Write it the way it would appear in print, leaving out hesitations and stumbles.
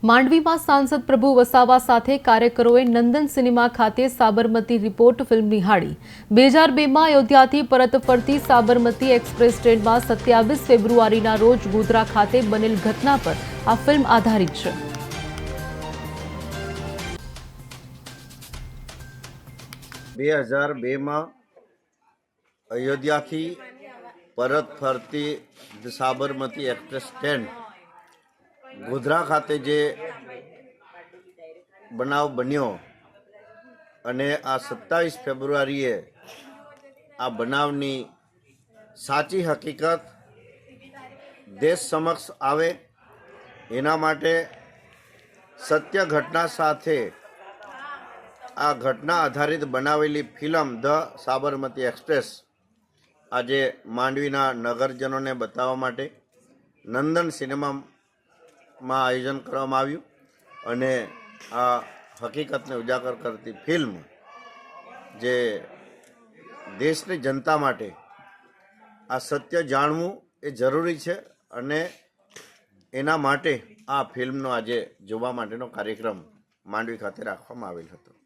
માંડવીમાં સાંસદ પ્રભુ વસાવા સાથે કાર્યકરોએ નંદન સિનેમા ખાતે સાબરમતી રિપોર્ટ ફિલ્મ નિહાળી। 2002માં અયોધ્યાથી પરત ફરતી સાબરમતી એક્સપ્રેસ ટ્રેનમાં 27 ફેબ્રુઆરીના રોજ ગોધરા ખાતે બનેલ ઘટના પર આ ફિલ્મ આધારિત છે। 2002માં અયોધ્યાથી પરત ફરતી સાબરમતી એક્સપ્રેસ ટ્રેન ગોધરા ખાતે જે બનાવ બન્યો અને આ 27 ફેબ્રુઆરીએ આ બનાવની સાચી હકીકત દેશ સમક્ષ આવે એના માટે સત્ય ઘટના સાથે આ ઘટના આધારિત બનાવેલી ફિલ્મ ધ સાબરમતી એક્સપ્રેસ આજે માંડવીના નગરજનોને બતાવવા માટે નંદન સિનેમામાં આયોજન કરવામાં આવ્યું અને આ હકીકતને ઉજાગર કરતી ફિલ્મ જે દેશની જનતા માટે આ સત્ય જાણવું એ જરૂરી છે અને એના માટે આ ફિલ્મનો આજે જોવા માટેનો કાર્યક્રમ માંડવી ખાતે રાખવામાં આવેલ હતો।